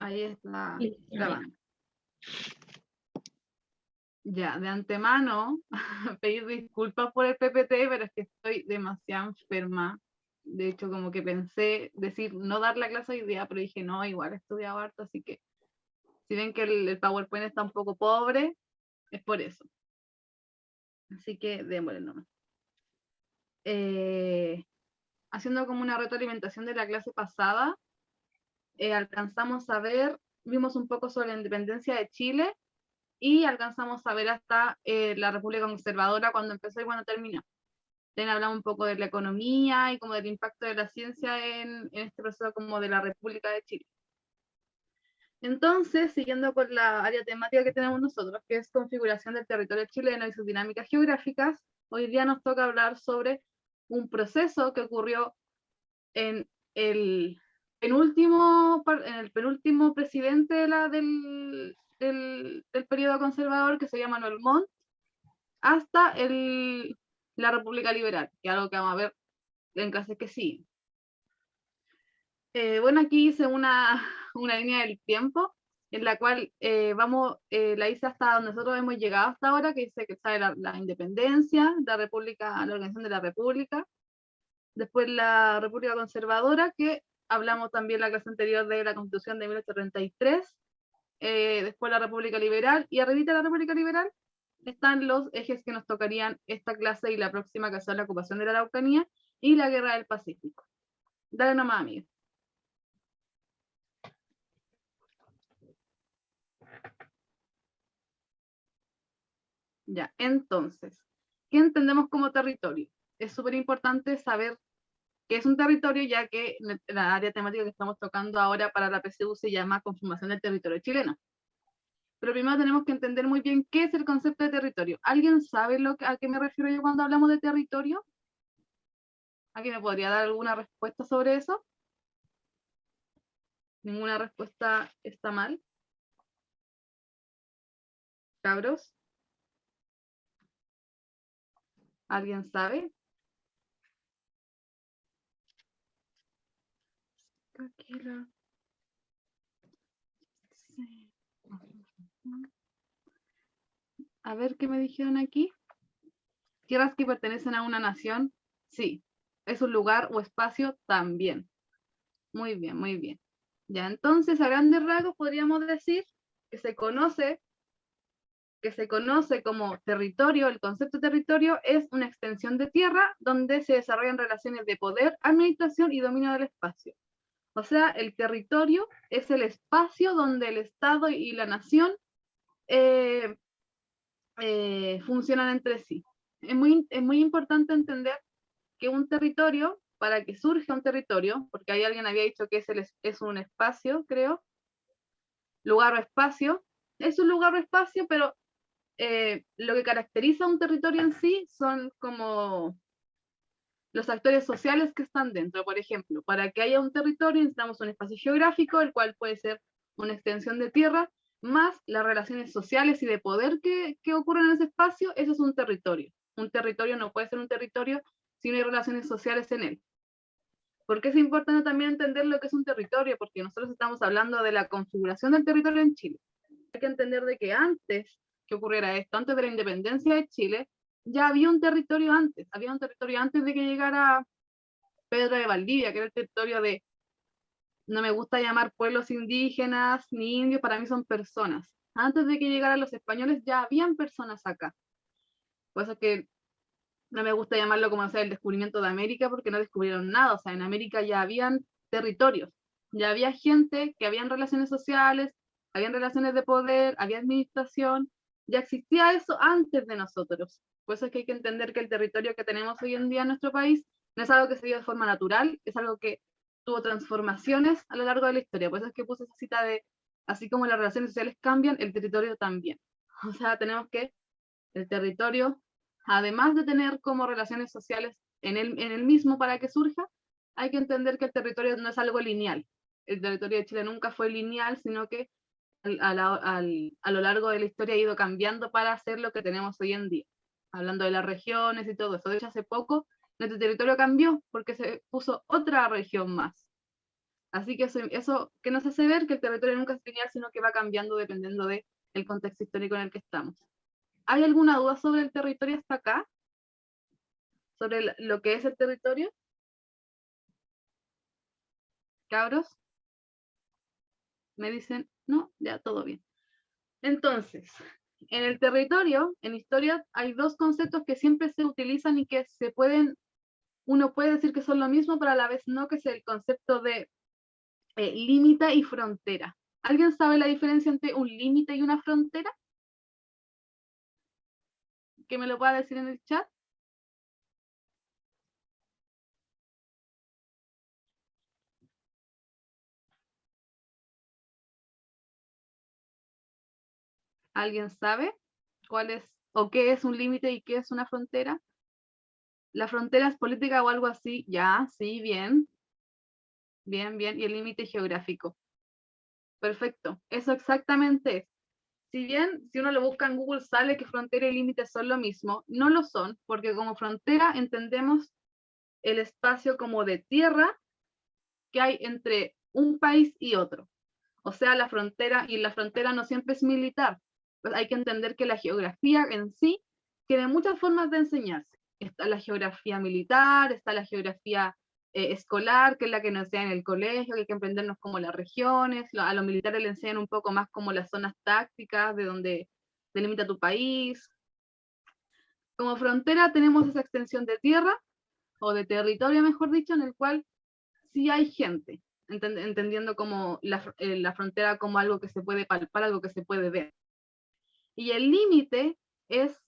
Ahí está Listo. grabando. Ya, de antemano, pedir disculpas por el PPT, pero es que estoy demasiado enferma. De hecho, como que pensé decir no dar la clase hoy día, pero dije no, igual he estudiado harto, así que si ven que el PowerPoint está un poco pobre, es por eso. Así que démosle nomás. Haciendo como una retroalimentación de la clase pasada, alcanzamos a ver, vimos un poco sobre la independencia de Chile y alcanzamos a ver hasta la República Conservadora cuando empezó y cuando terminó. También hablamos un poco de la economía y como del impacto de la ciencia en este proceso como de la República de Chile. Entonces, siguiendo con la área temática que tenemos nosotros, que es configuración del territorio chileno y sus dinámicas geográficas, hoy día nos toca hablar sobre un proceso que ocurrió en el penúltimo presidente del periodo conservador, que se llama Manuel Montt, hasta la República Liberal, que es algo que vamos a ver en clases que sí. Bueno, aquí hice una línea del tiempo en la cual la hice hasta donde nosotros hemos llegado hasta ahora, que dice que está la independencia, la organización de la República, después la República Conservadora, que hablamos también en la clase anterior de la Constitución de 1833, después la República Liberal, y arribita de la República Liberal están los ejes que nos tocarían esta clase y la próxima, que son la ocupación de la Araucanía y la Guerra del Pacífico. Dale nomás, amigo. Ya, entonces, ¿qué entendemos como territorio? Es súper importante saber qué es un territorio, ya que la área temática que estamos tocando ahora para la PSU se llama conformación del territorio chileno. Pero primero tenemos que entender muy bien qué es el concepto de territorio. ¿Alguien sabe a qué me refiero yo cuando hablamos de territorio? ¿Alguien me podría dar alguna respuesta sobre eso? Ninguna respuesta está mal. Cabros, ¿alguien sabe? A ver qué me dijeron aquí. Tierras que pertenecen a una nación, sí. Es un lugar o espacio también. Muy bien, muy bien. Ya, entonces a grandes rasgos podríamos decir que se conoce como territorio. El concepto de territorio es una extensión de tierra donde se desarrollan relaciones de poder, administración y dominio del espacio. O sea, el territorio es el espacio donde el Estado y la nación funcionan entre sí. Es muy importante entender que un territorio, para que surja un territorio, porque ahí alguien había dicho que es un espacio, creo, lugar o espacio, es un lugar o espacio, pero lo que caracteriza a un territorio en sí son como los actores sociales que están dentro. Por ejemplo, para que haya un territorio necesitamos un espacio geográfico, el cual puede ser una extensión de tierra, más las relaciones sociales y de poder que ocurren en ese espacio. Eso es un territorio. Un territorio no puede ser un territorio si no hay relaciones sociales en él. ¿Por qué es importante también entender lo que es un territorio? Porque nosotros estamos hablando de la configuración del territorio en Chile. Hay que entender de que antes que ocurriera esto, antes de la independencia de Chile, ya había un territorio antes de que llegara Pedro de Valdivia, que era el territorio de, no me gusta llamar pueblos indígenas ni indios, para mí son personas. Antes de que llegaran los españoles ya habían personas acá. Por eso es que no me gusta llamarlo como, o sea, el descubrimiento de América, porque no descubrieron nada. O sea, en América ya habían territorios, ya había gente, que habían relaciones sociales, habían relaciones de poder, había administración, ya existía eso antes de nosotros. Por eso es que hay que entender que el territorio que tenemos hoy en día en nuestro país no es algo que se dio de forma natural, es algo que tuvo transformaciones a lo largo de la historia. Por eso es que puse esa cita de, así como las relaciones sociales cambian, el territorio también. O sea, tenemos que el territorio, además de tener como relaciones sociales en el mismo para que surja, hay que entender que el territorio no es algo lineal. El territorio de Chile nunca fue lineal, sino que a lo largo de la historia ha ido cambiando para hacer lo que tenemos hoy en día. Hablando de las regiones y todo eso. De hecho, hace poco nuestro territorio cambió porque se puso otra región más. Así que eso que nos hace ver que el territorio nunca es lineal, sino que va cambiando dependiendo del contexto histórico en el que estamos. ¿Hay alguna duda sobre el territorio hasta acá? ¿Sobre lo que es el territorio? ¿Cabros? Me dicen, no, ya todo bien. Entonces, en el territorio, en historia, hay dos conceptos que siempre se utilizan y que uno puede decir que son lo mismo, pero a la vez no, que es el concepto de límite y frontera. ¿Alguien sabe la diferencia entre un límite y una frontera? ¿Que me lo pueda decir en el chat? ¿Alguien sabe cuál es o qué es un límite y qué es una frontera? ¿La frontera es política o algo así? Ya, sí, bien. Bien, bien. Y el límite geográfico. Perfecto. Eso exactamente es. Si bien, si uno lo busca en Google, sale que frontera y límite son lo mismo, no lo son, porque como frontera entendemos el espacio como de tierra que hay entre un país y otro. O sea, la frontera, y la frontera no siempre es militar. Pues hay que entender que la geografía en sí tiene muchas formas de enseñarse. Está la geografía militar, está la geografía escolar, que es la que nos enseñan en el colegio, que hay que aprendernos como las regiones, a los militares le enseñan un poco más como las zonas tácticas, de donde delimita tu país. Como frontera tenemos esa extensión de tierra, o de territorio, mejor dicho, en el cual sí hay gente, entendiendo como la frontera como algo que se puede palpar, algo que se puede ver. Y el límite es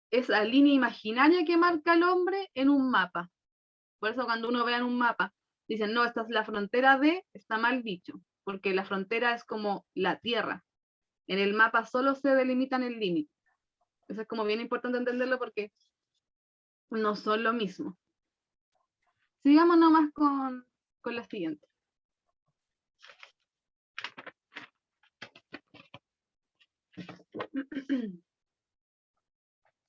esa línea imaginaria que marca el hombre en un mapa. Por eso cuando uno ve en un mapa, dicen, no, esta es la frontera de, está mal dicho, porque la frontera es como la tierra. En el mapa solo se delimitan el límite. Eso es como bien importante entenderlo porque no son lo mismo. Sigamos nomás con la siguiente.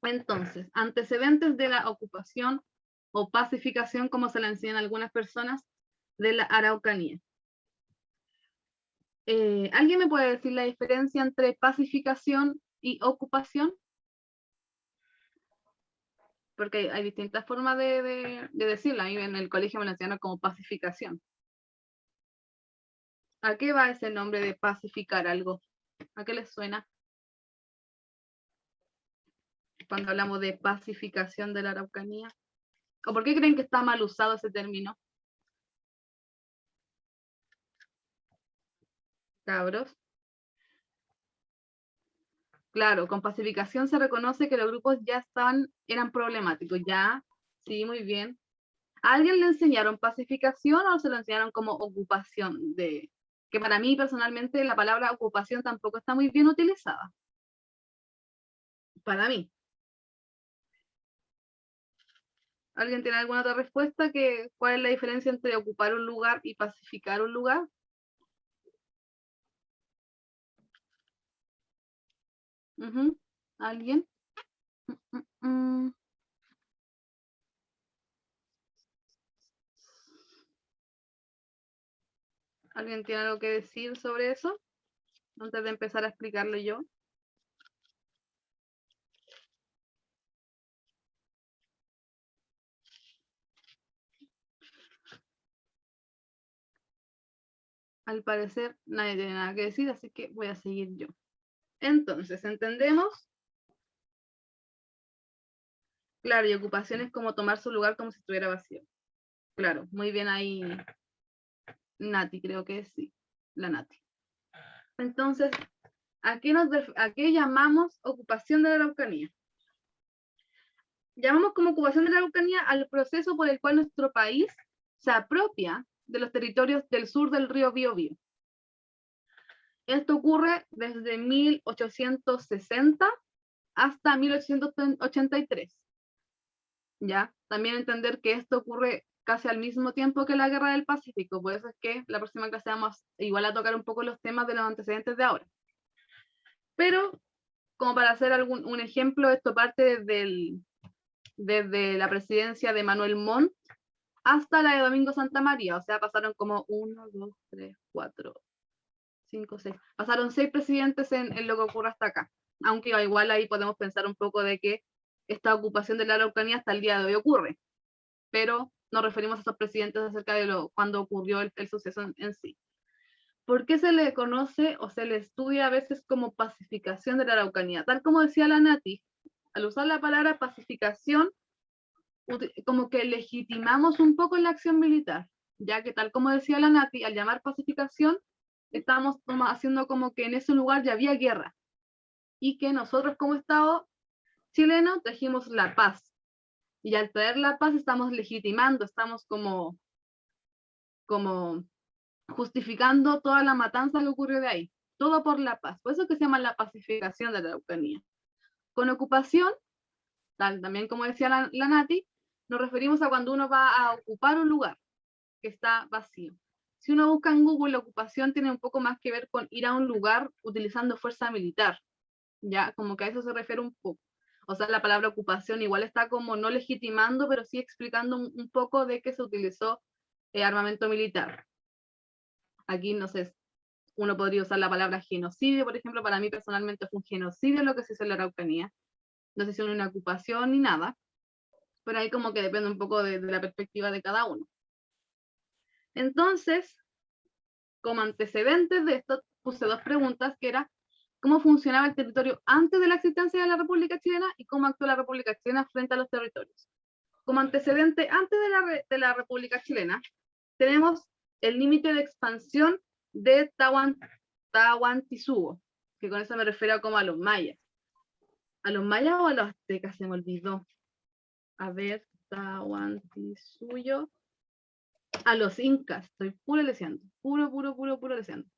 Entonces, antecedentes de la ocupación o pacificación, como se le enseñan a algunas personas, de la Araucanía. ¿Alguien me puede decir la diferencia entre pacificación y ocupación? Porque hay distintas formas de decirla. A mí en el colegio me lo enseñaron como pacificación. ¿A qué va ese nombre de pacificar algo? ¿A qué les suena cuando hablamos de pacificación de la Araucanía? ¿O por qué creen que está mal usado ese término? Cabros. Claro, con pacificación se reconoce que los grupos ya eran problemáticos, ya, sí, muy bien. ¿A alguien le enseñaron pacificación o se lo enseñaron como ocupación? Que para mí personalmente la palabra ocupación tampoco está muy bien utilizada. Para mí. ¿Alguien tiene alguna otra respuesta? ¿Cuál es la diferencia entre ocupar un lugar y pacificar un lugar? ¿Alguien? Mm. ¿Alguien tiene algo que decir sobre eso? Antes de empezar a explicarlo yo. Al parecer nadie tiene nada que decir, así que voy a seguir yo. Entonces, ¿entendemos? Claro, y ocupación es como tomar su lugar como si estuviera vacío. Claro, muy bien ahí, Nati, creo que sí, la Nati. Entonces, ¿a qué llamamos ocupación de la Araucanía? Llamamos como ocupación de la Araucanía al proceso por el cual nuestro país se apropia de los territorios del sur del río Biobío. Esto ocurre desde 1860 hasta 1883. ¿Ya? También entender que esto ocurre casi al mismo tiempo que la Guerra del Pacífico, por eso es que la próxima clase vamos igual a tocar un poco los temas de los antecedentes de ahora. Pero, como para hacer un ejemplo, esto parte desde la presidencia de Manuel Montt hasta la de Domingo Santa María, o sea, pasaron como 1, 2, 3, 4, 5, 6, pasaron 6 presidentes en lo que ocurre hasta acá, aunque igual ahí podemos pensar un poco de que esta ocupación de la Araucanía hasta el día de hoy ocurre, pero nos referimos a esos presidentes acerca de cuando ocurrió el suceso en sí. ¿Por qué se le conoce o se le estudia a veces como pacificación de la Araucanía? Tal como decía la Nati, al usar la palabra pacificación, como que legitimamos un poco la acción militar, ya que tal como decía la Nati, al llamar pacificación, estamos haciendo como que en ese lugar ya había guerra, y que nosotros como Estado chileno trajimos la paz, y al traer la paz estamos legitimando, estamos como justificando toda la matanza que ocurrió de ahí, todo por la paz, por eso que se llama la pacificación de la Araucanía. Con ocupación, también como decía la Nati, nos referimos a cuando uno va a ocupar un lugar que está vacío. Si uno busca en Google, la ocupación tiene un poco más que ver con ir a un lugar utilizando fuerza militar, ya, como que a eso se refiere un poco. O sea, la palabra ocupación igual está como no legitimando, pero sí explicando un poco de que se utilizó armamento militar. Aquí, no sé, uno podría usar la palabra genocidio, por ejemplo, para mí personalmente fue un genocidio lo que se hizo en la Araucanía. No se hizo una ocupación ni nada, pero ahí como que depende un poco de la perspectiva de cada uno. Entonces, como antecedentes de esto, puse 2 preguntas, que era cómo funcionaba el territorio antes de la existencia de la República Chilena y cómo actuó la República Chilena frente a los territorios. Como antecedente, antes de la República Chilena, tenemos el límite de expansión de Tahuantinsuyo, que con eso me refiero como a los mayas. ¿A los mayas o a los aztecas? Se me olvidó. A ver, Tahuantinsuyo. A los incas, estoy puro leseando, puro leseando.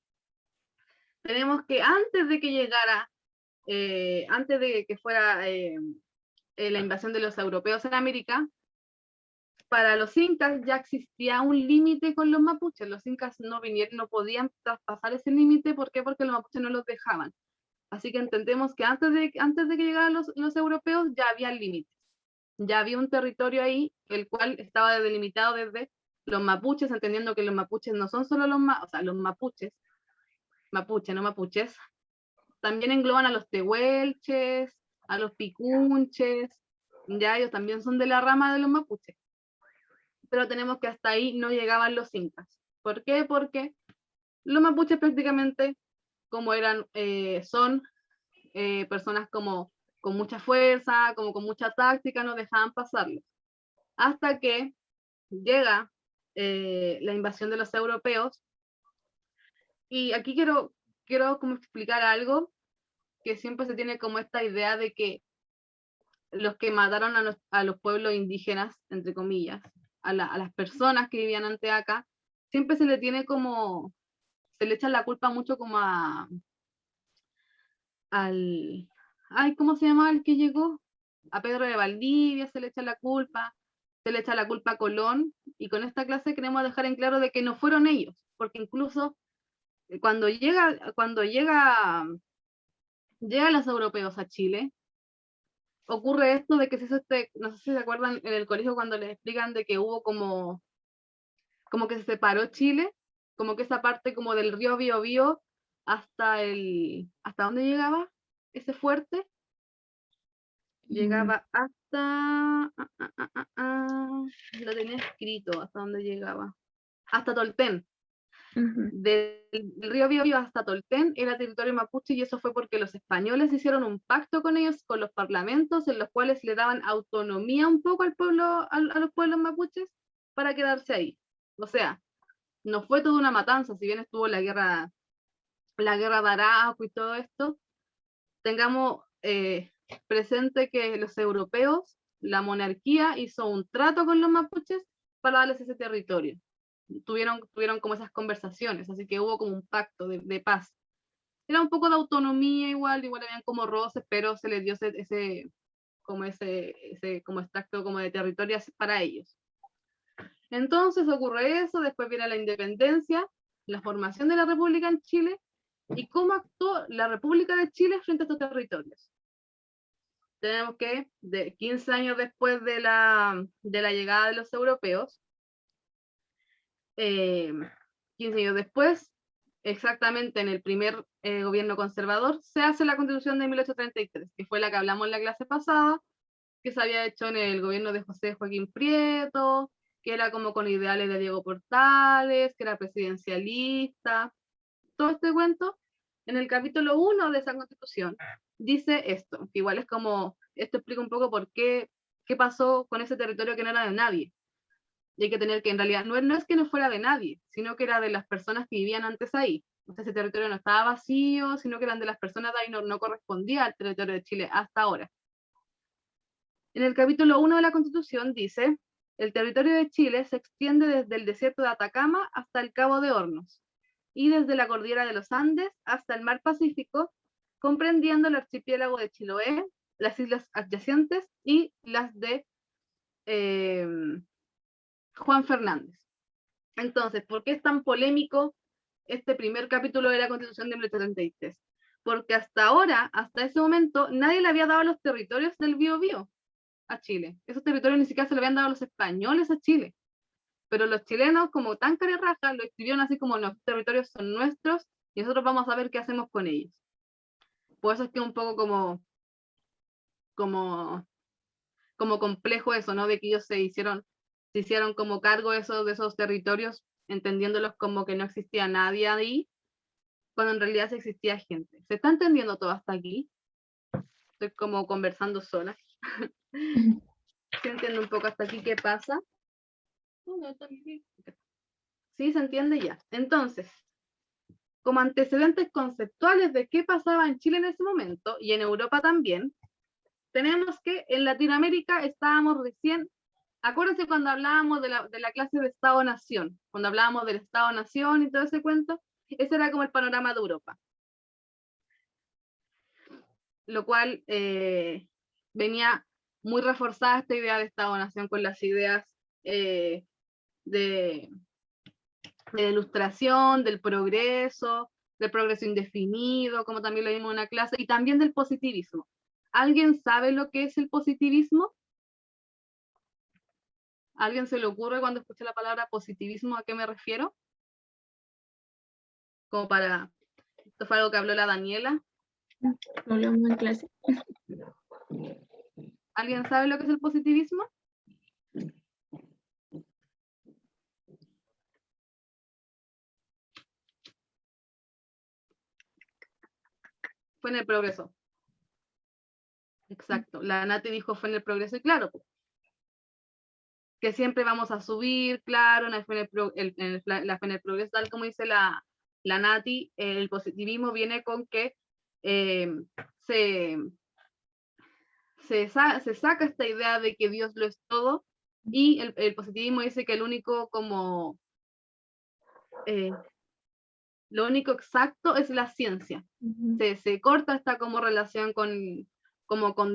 Tenemos que antes de que llegara, antes de que fuera la invasión de los europeos en América, para los incas ya existía un límite con los mapuches. Los incas no podían traspasar ese límite. ¿Por qué? Porque los mapuches no los dejaban. Así que entendemos que antes de que llegaran los europeos ya había límites. Ya había un territorio ahí, el cual estaba delimitado desde los mapuches, entendiendo que los mapuches no son solo los mapuches, no mapuches, también engloban a los tehuelches, a los picunches, ya ellos también son de la rama de los mapuches. Pero tenemos que hasta ahí no llegaban los incas. ¿Por qué? Porque los mapuches prácticamente, como son personas como con mucha fuerza, como con mucha táctica, no dejaban pasarlos. Hasta que llega la invasión de los europeos, y aquí quiero como explicar algo, que siempre se tiene como esta idea de que los que mataron a los pueblos indígenas, entre comillas, a las personas que vivían antes acá, siempre se le tiene como, se le echa la culpa mucho como ay, ¿cómo se llama el que llegó? A Pedro de Valdivia se le echa la culpa, se le echa la culpa a Colón, y con esta clase queremos dejar en claro de que no fueron ellos, porque incluso cuando llegan los europeos a Chile, ocurre esto de que no sé si se acuerdan en el colegio cuando les explican de que hubo como que se separó Chile, como que esa parte como del río Biobío ¿hasta dónde llegaba ese fuerte? Llegaba hasta, lo tenía escrito, hasta dónde llegaba, hasta Tolten. Del río Biobío hasta Tolten era territorio mapuche, y eso fue porque los españoles hicieron un pacto con ellos, con los parlamentos, en los cuales le daban autonomía un poco al pueblo, a los pueblos mapuches, para quedarse ahí. O sea, no fue toda una matanza, si bien estuvo la guerra de Arauco y todo esto, tengamos presente que los europeos, la monarquía hizo un trato con los mapuches para darles ese territorio. Tuvieron como esas conversaciones, así que hubo como un pacto de paz. Era un poco de autonomía igual habían como roces, pero se les dio ese como extracto como de territorio para ellos. Entonces ocurre eso, después viene la independencia, la formación de la República en Chile, y cómo actuó la República de Chile frente a estos territorios. Tenemos que, 15 años después de la llegada de los europeos, 15 años después, exactamente en el primer gobierno conservador, se hace la Constitución de 1833, que fue la que hablamos en la clase pasada, que se había hecho en el gobierno de José Joaquín Prieto, que era como con ideales de Diego Portales, que era presidencialista, todo este cuento. En el capítulo 1 de esa Constitución dice esto, que igual es como, esto explica un poco por qué pasó con ese territorio que no era de nadie. Y hay que tener que en realidad no es que no fuera de nadie, sino que era de las personas que vivían antes ahí. O sea, ese territorio no estaba vacío, sino que eran de las personas de ahí, no correspondía al territorio de Chile hasta ahora. En el capítulo 1 de la Constitución dice, el territorio de Chile se extiende desde el desierto de Atacama hasta el Cabo de Hornos, y desde la cordillera de los Andes hasta el mar Pacífico, comprendiendo el archipiélago de Chiloé, las islas adyacentes y las de Juan Fernández. Entonces, ¿por qué es tan polémico este primer capítulo de la Constitución de 1833? Porque hasta ahora, hasta ese momento, nadie le había dado los territorios del Biobío a Chile. Esos territorios ni siquiera se le habían dado a los españoles a Chile. Pero los chilenos, como tan carerrajas, lo escribieron así como los territorios son nuestros y nosotros vamos a ver qué hacemos con ellos. Por eso es que es un poco como complejo eso, ¿no? De que ellos se hicieron como cargo de esos territorios, entendiéndolos como que no existía nadie ahí, cuando en realidad sí existía gente. ¿Se está entendiendo todo hasta aquí? Estoy como conversando sola. ¿Se entiende un poco hasta aquí qué pasa? Sí, se entiende ya. Entonces, como antecedentes conceptuales de qué pasaba en Chile en ese momento, y en Europa también, tenemos que en Latinoamérica estábamos recién, acuérdense cuando hablábamos de la clase de Estado-Nación, cuando hablábamos del Estado-Nación y todo ese cuento, ese era como el panorama de Europa. Lo cual venía muy reforzada esta idea de Estado-Nación con las ideas de la ilustración, del progreso indefinido, como también lo vimos en una clase, y también del positivismo. ¿Alguien sabe lo que es el positivismo? ¿A alguien se le ocurre cuando escucha la palabra positivismo a qué me refiero? Como para, esto fue algo que habló la Daniela. Hablamos en clase. ¿Alguien sabe lo que es el positivismo? Fue en el progreso. Exacto. La Nati dijo fue en el progreso y claro, que siempre vamos a subir, claro, en la fe en el progreso, tal como dice la Nati, el positivismo viene con que se saca esta idea de que Dios lo es todo, y el positivismo dice que el único como lo único exacto es la ciencia. Se corta esta como relación con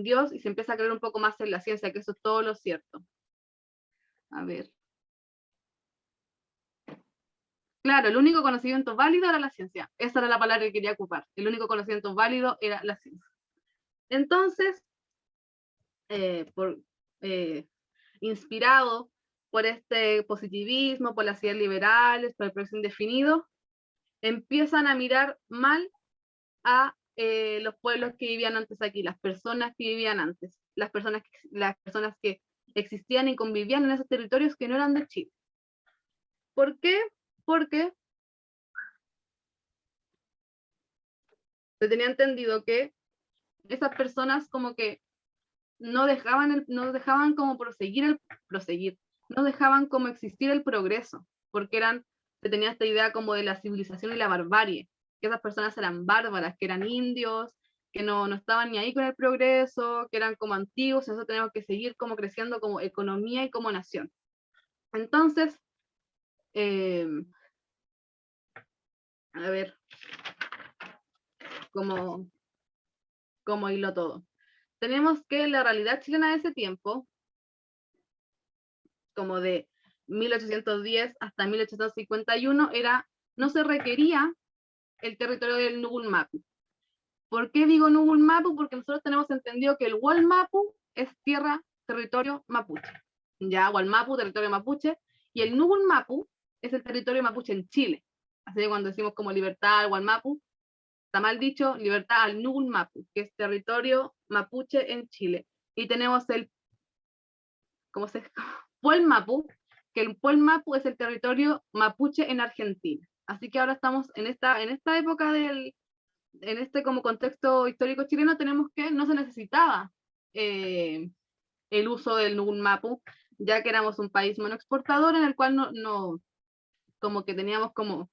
Dios y se empieza a creer un poco más en la ciencia, que eso es todo lo cierto. A ver. Claro, el único conocimiento válido era la ciencia. Esa era la palabra que quería ocupar. El único conocimiento válido era la ciencia. Entonces, inspirado por este positivismo, por las ideas liberales, por el progreso indefinido, empiezan a mirar mal a los pueblos que vivían antes aquí, las personas que vivían antes, las personas que existían y convivían en esos territorios que no eran de Chile. ¿Por qué? Porque se tenía entendido que esas personas como que no dejaban como proseguir, no dejaban como existir el progreso, porque se tenía esta idea como de la civilización y la barbarie, que esas personas eran bárbaras, que eran indios, que no estaban ni ahí con el progreso, que eran como antiguos, nosotros tenemos que seguir como creciendo como economía y como nación. Entonces, a ver, como hilo todo. Tenemos que la realidad chilena de ese tiempo, como de 1810 hasta 1851, no se requería el territorio del Nubulmapu. ¿Por qué digo Nubulmapu? Porque nosotros tenemos entendido que el Wallmapu es territorio mapuche. Ya, Wallmapu, territorio mapuche, y el Nubulmapu es el territorio mapuche en Chile. Así que cuando decimos como libertad al Gualmapu, está mal dicho, libertad al Nugun Mapu, que es territorio mapuche en Chile. Y tenemos el, ¿cómo se llama? Puel Mapu, que el Puel Mapu es el territorio mapuche en Argentina. Así que ahora estamos en esta época en este como contexto histórico chileno, tenemos que no se necesitaba el uso del Nugun Mapu, ya que éramos un país monoexportador en el cual como que teníamos como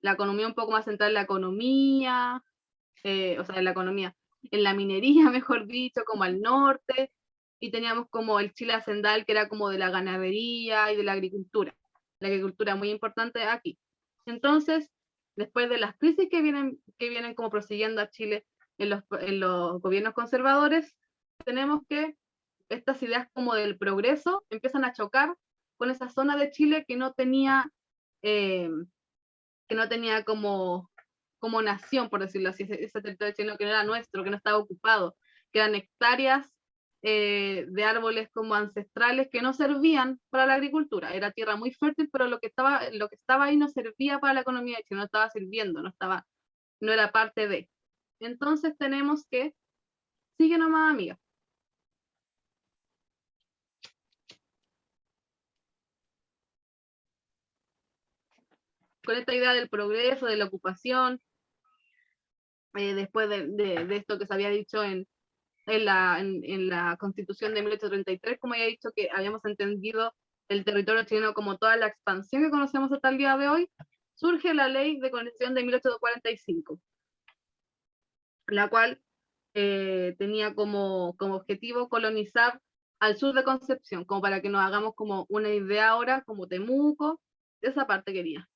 la economía un poco más centrada en la economía, o sea, en la economía, en la minería, mejor dicho, como al norte, y teníamos como el Chile hacendal, que era como de la ganadería y de la agricultura muy importante aquí. Entonces, después de las crisis que vienen como prosiguiendo a Chile en los gobiernos conservadores, tenemos que estas ideas como del progreso empiezan a chocar con esa zona de Chile eh, que no tenía como nación, por decirlo así, ese territorio chileno que no era nuestro, que no estaba ocupado, que eran hectáreas de árboles como ancestrales que no servían para la agricultura. Era tierra muy fértil, pero lo que estaba ahí no servía para la economía de Chile, no estaba sirviendo, no era parte de. Entonces tenemos que, sigue nomás, amiga. Con esta idea del progreso, de la ocupación, después de esto que se había dicho en la Constitución de 1833, como ya he dicho, que habíamos entendido el territorio chileno como toda la expansión que conocemos hasta el día de hoy, surge la Ley de Conexión de 1845, la cual tenía como objetivo colonizar al sur de Concepción, como para que nos hagamos como una idea ahora, como Temuco, esa parte quería.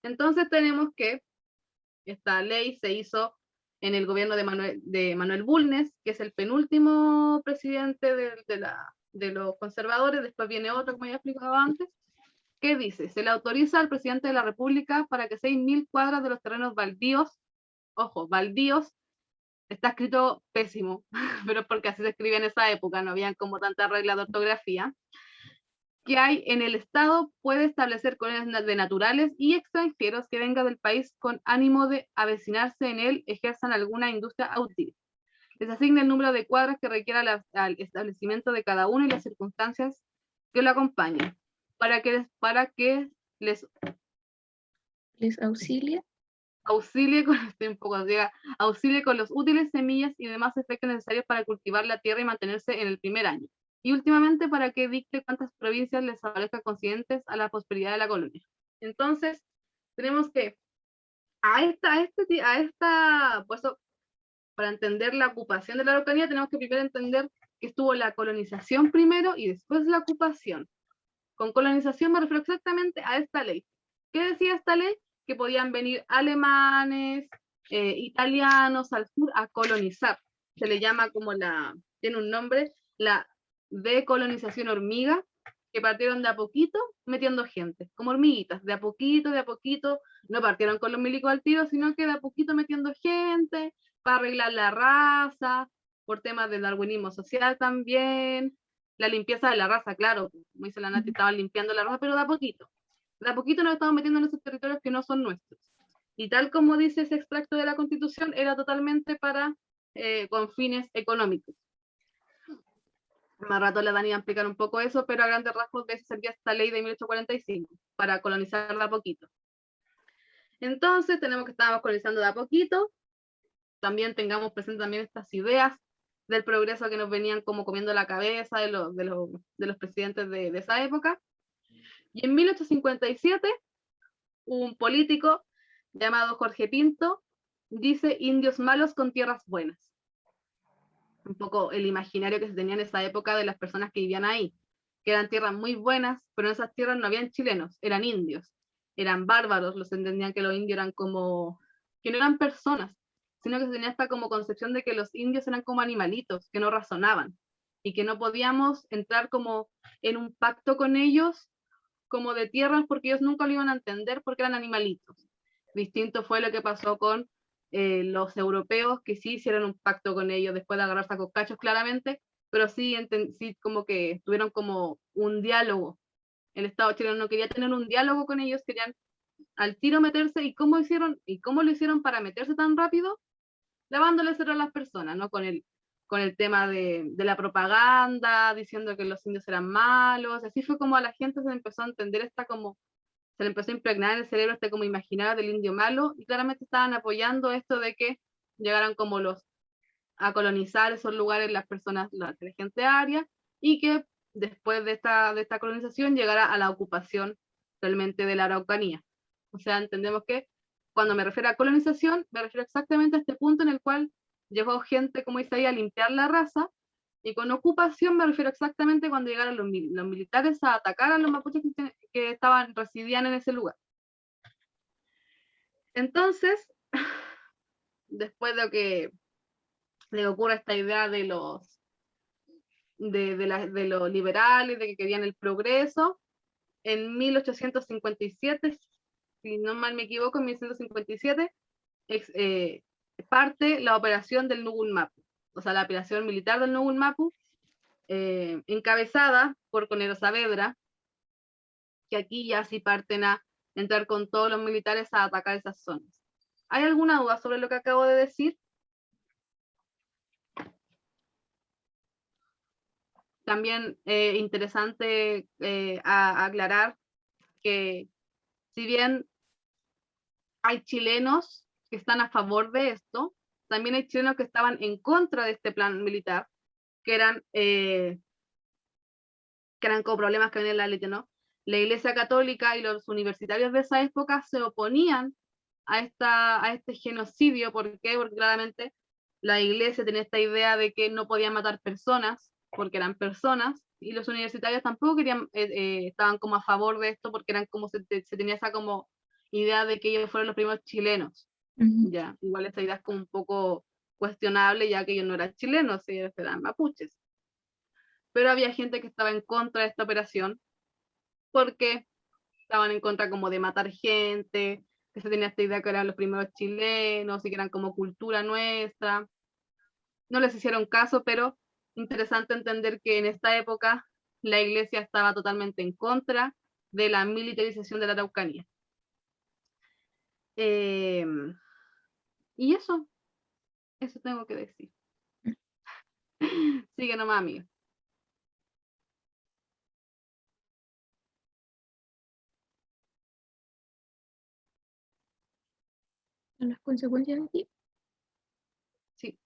Entonces tenemos que esta ley se hizo en el gobierno de Manuel Bulnes, que es el penúltimo presidente de los conservadores, después viene otro, como ya explicaba antes, que dice, se le autoriza al presidente de la República para que 6.000 cuadras de los terrenos baldíos, ojo, baldíos, está escrito pésimo, pero porque así se escribía en esa época, no habían como tanta regla de ortografía, que hay en el Estado puede establecer colonias de naturales y extranjeros que vengan del país con ánimo de avecinarse en él, ejerzan alguna industria útil. Les asigna el número de cuadras que requiera al establecimiento de cada uno y las circunstancias que lo acompañen, para que les auxilia. auxilie con, auxilie con los útiles, semillas y demás efectos necesarios para cultivar la tierra y mantenerse en el primer año. Y últimamente para que dicte cuántas provincias les aparezcan conscientes a la prosperidad de la colonia. Entonces, tenemos que pues, para entender la ocupación de la Araucanía, tenemos que primero entender que estuvo la colonización primero y después la ocupación. Con colonización me refiero exactamente a esta ley. ¿Qué decía esta ley? Que podían venir alemanes, italianos al sur a colonizar. Se le llama tiene un nombre, la decolonización hormiga, que partieron de a poquito metiendo gente, como hormiguitas, de a poquito, no partieron con los milicos al tiro, sino que de a poquito metiendo gente para arreglar la raza, por temas de darwinismo social también, la limpieza de la raza, claro, como dice la Nati, estaban limpiando la raza, pero de a poquito nos estamos metiendo en esos territorios que no son nuestros. Y tal como dice ese extracto de la Constitución, era totalmente con fines económicos. Más rato le Dani a explicar un poco eso, pero a grandes rasgos de eso servía esta ley de 1845, para colonizar de a poquito. Entonces, tenemos que estar colonizando de a poquito, también tengamos presente también estas ideas del progreso que nos venían como comiendo la cabeza de los presidentes de esa época. Y en 1857, un político llamado Jorge Pinto dice indios malos con tierras buenas. Un poco el imaginario que se tenía en esa época de las personas que vivían ahí, que eran tierras muy buenas, pero en esas tierras no habían chilenos, eran indios, eran bárbaros, los entendían que los indios eran como, que no eran personas, sino que se tenía esta como concepción de que los indios eran como animalitos, que no razonaban, y que no podíamos entrar como en un pacto con ellos como de tierras porque ellos nunca lo iban a entender porque eran animalitos. Distinto fue lo que pasó con los europeos, que sí hicieron un pacto con ellos después de agarrarse a coscachos claramente, pero sí como que tuvieron como un diálogo el Estado chileno no quería tener un diálogo con ellos, querían al tiro meterse. ¿Y cómo lo hicieron para meterse tan rápido? Lavándole cero a las personas, ¿no? Con el tema de la propaganda, diciendo que los indios eran malos. Así fue como a la gente se empezó a entender se le empezó a impregnar en el cerebro como imaginario del indio malo, y claramente estaban apoyando esto de que llegaran como a colonizar esos lugares las personas, la gente aria, y que después de esta colonización llegara a la ocupación realmente de la Araucanía. O sea, entendemos que cuando me refiero a colonización, me refiero exactamente a este punto en el cual llegó gente, como dice ahí, a limpiar la raza, y con ocupación me refiero exactamente cuando llegaron los militares a atacar a los mapuches que residían en ese lugar. Entonces, después de que le ocurre esta idea de los liberales, de que querían el progreso, en 1857, si no mal me equivoco, en 1857, parte la operación del Nubun Mapu, o sea, la operación militar del Nubun Mapu, encabezada por Conero Saavedra, que aquí ya sí parten a entrar con todos los militares a atacar esas zonas. ¿Hay alguna duda sobre lo que acabo de decir? También interesante aclarar que si bien hay chilenos que están a favor de esto, también hay chilenos que estaban en contra de este plan militar, que eran con problemas que venían en la ley, ¿no? La Iglesia Católica y los universitarios de esa época se oponían a este genocidio. ¿Por qué? Porque claramente la Iglesia tenía esta idea de que no podían matar personas, porque eran personas, y los universitarios tampoco querían, estaban como a favor de esto, porque eran como se tenía esa como idea de que ellos fueron los primeros chilenos. Ya, igual esa idea es como un poco cuestionable, ya que ellos no eran chilenos, ellos eran mapuches. Pero había gente que estaba en contra de esta operación, porque estaban en contra como de matar gente, que se tenía esta idea que eran los primeros chilenos y que eran como cultura nuestra. No les hicieron caso, pero interesante entender que en esta época la iglesia estaba totalmente en contra de la militarización de la Araucanía. Y eso tengo que decir. Sigue nomás, amiga. Las consecuencias aquí. Sí.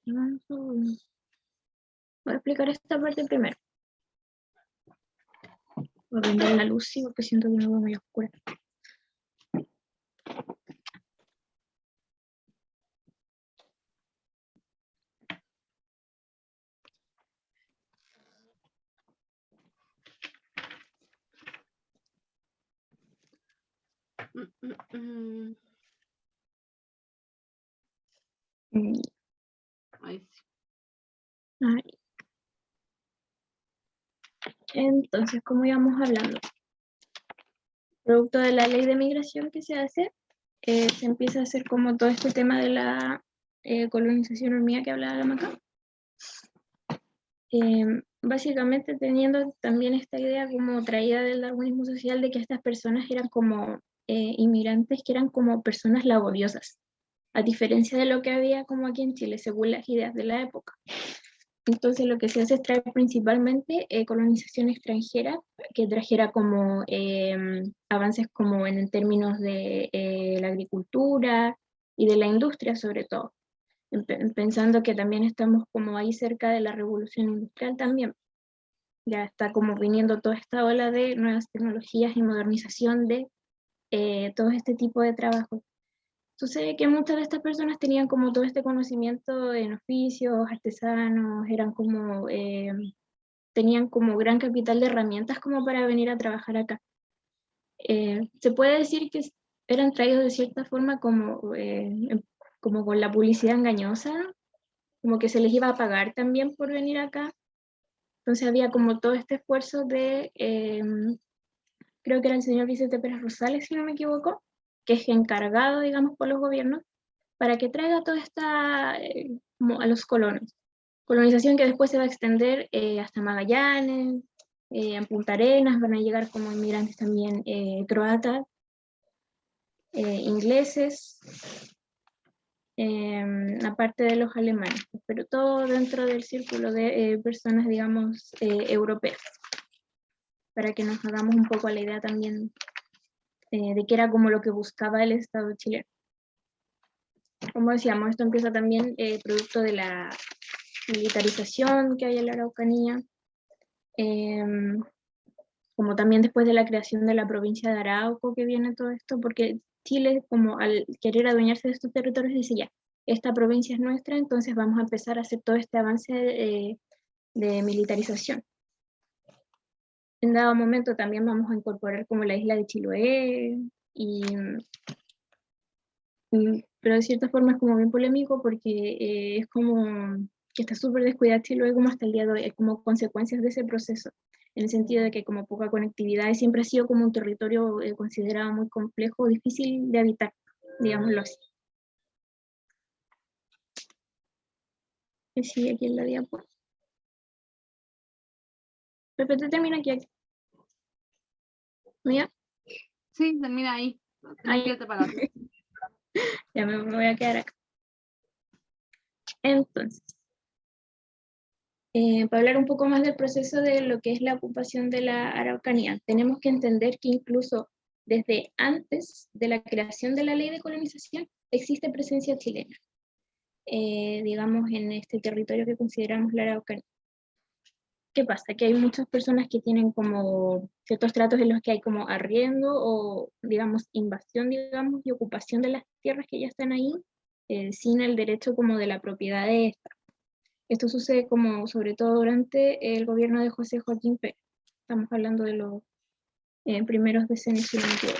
Voy a explicar esta parte primero. Voy a prender la luz, sí, porque siento que me veo muy oscura. Ahí sí. Ahí. Entonces, como íbamos hablando, producto de la ley de migración que se hace, se empieza a hacer como todo este tema de la colonización hormiga que hablaba la Maca. Básicamente teniendo también esta idea como traída del darwinismo social de que estas personas eran como inmigrantes, que eran como personas laboriosas, a diferencia de lo que había como aquí en Chile, según las ideas de la época. Entonces lo que se hace es traer principalmente colonización extranjera, que trajera como avances como en términos de la agricultura y de la industria sobre todo, pensando que también estamos como ahí cerca de la revolución industrial también. Ya está como viniendo toda esta ola de nuevas tecnologías y modernización de todo este tipo de trabajo. Sucede que muchas de estas personas tenían como todo este conocimiento en oficios, artesanos, eran como, tenían como gran capital de herramientas como para venir a trabajar acá. Se puede decir que eran traídos de cierta forma como con la publicidad engañosa, como que se les iba a pagar también por venir acá. Entonces había como todo este esfuerzo de, creo que era el señor Vicente Pérez Rosales, si no me equivoco, que es encargado, digamos, por los gobiernos, para que traiga toda esta, a los colonos. Colonización que después se va a extender hasta Magallanes, en Punta Arenas, van a llegar como inmigrantes también croatas, ingleses, aparte de los alemanes, pero todo dentro del círculo de personas, digamos, europeas, para que nos hagamos un poco la idea también de qué era como lo que buscaba el Estado chileno. Como decíamos, esto empieza también producto de la militarización que hay en la Araucanía, como también después de la creación de la provincia de Arauco que viene todo esto, porque Chile, como al querer adueñarse de estos territorios, dice ya, esta provincia es nuestra, entonces vamos a empezar a hacer todo este avance de militarización. En dado momento también vamos a incorporar como la isla de Chiloé, pero de cierta forma es como bien polémico porque es como que está súper descuidado Chiloé como hasta el día de hoy, como consecuencias de ese proceso, en el sentido de que como poca conectividad y siempre ha sido como un territorio considerado muy complejo, difícil de habitar, digámoslo así. Sí, aquí en la diapo. Pepe, ¿te termina aquí? ¿Mía? Sí, termina ahí. Ahí. Para Ya me voy a quedar acá. Entonces, para hablar un poco más del proceso de lo que es la ocupación de la Araucanía, tenemos que entender que incluso desde antes de la creación de la ley de colonización existe presencia chilena, digamos, en este territorio que consideramos la Araucanía. ¿Qué pasa? Que hay muchas personas que tienen como ciertos tratos en los que hay como arriendo o, digamos, invasión, digamos, y ocupación de las tierras que ya están ahí, sin el derecho como de la propiedad de esta. Esto sucede como sobre todo durante el gobierno de José Joaquín Pérez. Estamos hablando de los primeros decenios, si no me equivoco.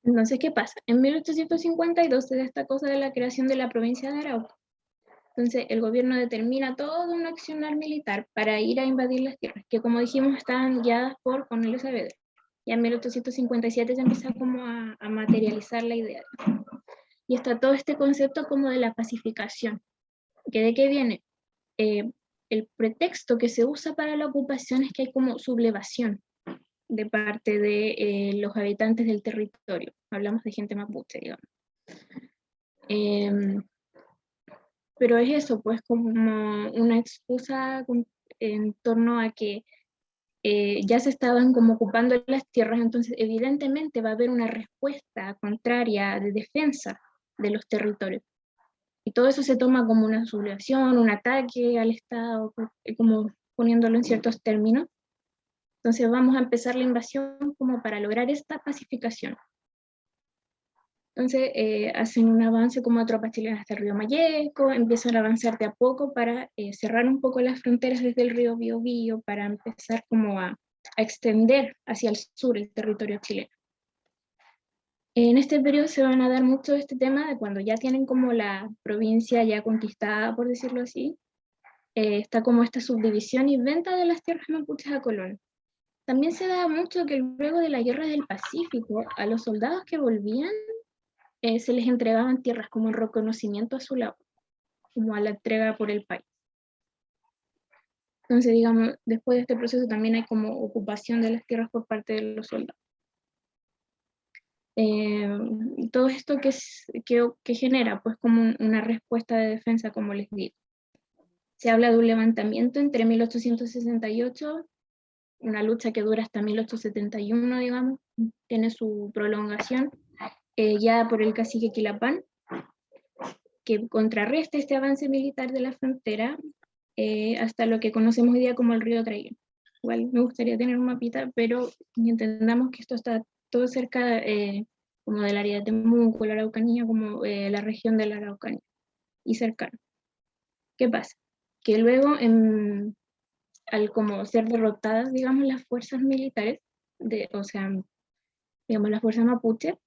Entonces, ¿qué pasa? En 1852 se da esta cosa de la creación de la provincia de Arauco. Entonces, el gobierno determina todo un accionar militar para ir a invadir las tierras, que como dijimos estaban guiadas por Cornelio Saavedra. Ya en 1857 se empieza como a materializar la idea. Y está todo este concepto como de la pacificación. ¿Que de qué viene? El pretexto que se usa para la ocupación es que hay como sublevación de parte de los habitantes del territorio. Hablamos de gente mapuche, digamos. Pero es eso, pues como una excusa en torno a que ya se estaban como ocupando las tierras, entonces evidentemente va a haber una respuesta contraria de defensa de los territorios. Y todo eso se toma como una sublevación, un ataque al Estado, como poniéndolo en ciertos términos. Entonces vamos a empezar la invasión como para lograr esta pacificación. Entonces hacen un avance como tropas chilenas hasta el río Mayeco, empiezan a avanzar de a poco para cerrar un poco las fronteras desde el río Biobío, para empezar como a extender hacia el sur el territorio chileno. En este periodo se van a dar mucho este tema de cuando ya tienen como la provincia ya conquistada, por decirlo así, está como esta subdivisión y venta de las tierras mapuches a Colón. También se da mucho que luego de la Guerra del Pacífico, a los soldados que volvían, se les entregaban tierras como un reconocimiento a su labor, como a la entrega por el país. Entonces, digamos, después de este proceso también hay como ocupación de las tierras por parte de los soldados. Todo esto que genera, pues como una respuesta de defensa, como les digo. Se habla de un levantamiento entre 1868, una lucha que dura hasta 1871, digamos, tiene su prolongación, ya por el cacique Quilapán, que contrarresta este avance militar de la frontera hasta lo que conocemos hoy día como el río Traiguén. Igual me gustaría tener un mapita, pero entendamos que esto está todo cerca como del área de Temuco, la Araucanía, como la región de la Araucanía, y cercano. ¿Qué pasa? Que luego, al como ser derrotadas, digamos, las fuerzas militares, o sea, digamos, las fuerzas mapuche,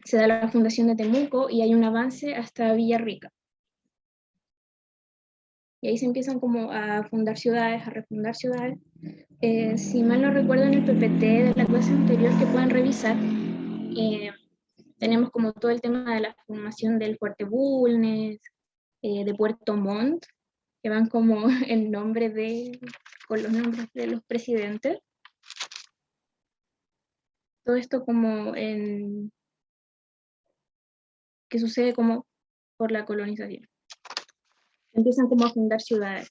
se da la fundación de Temuco y hay un avance hasta Villarrica. Y ahí se empiezan como a fundar ciudades, a refundar ciudades. Si mal no recuerdo en el PPT de la clase anterior que puedan revisar, tenemos como todo el tema de la formación del Fuerte Bulnes, de Puerto Montt, que van como el nombre con los nombres de los presidentes. Todo esto como que sucede como por la colonización. Empiezan como a fundar ciudades.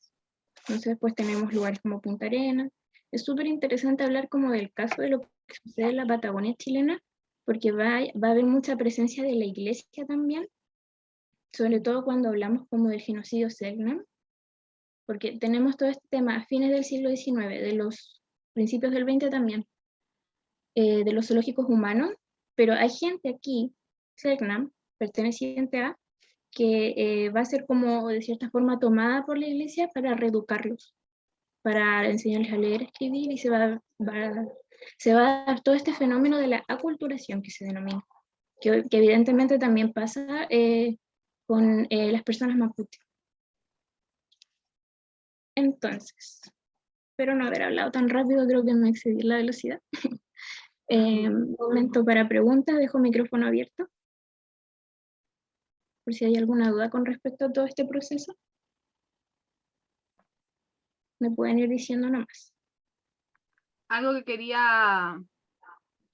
Entonces pues tenemos lugares como Punta Arenas. Es súper interesante hablar como del caso de lo que sucede en la Patagonia chilena, porque va a haber mucha presencia de la iglesia también, sobre todo cuando hablamos como del genocidio Selknam, porque tenemos todo este tema a fines del siglo XIX, de los principios del XX también, de los zoológicos humanos, pero hay gente aquí, Selknam, perteneciente a, que va a ser como de cierta forma tomada por la iglesia para reeducarlos, para enseñarles a leer, escribir, y se va a dar todo este fenómeno de la aculturación que se denomina, que evidentemente también pasa con las personas mapuche. Entonces, espero no haber hablado tan rápido, creo que me excedí la velocidad. Momento para preguntas, dejo micrófono abierto, por si hay alguna duda con respecto a todo este proceso. Me pueden ir diciendo nomás. Algo que quería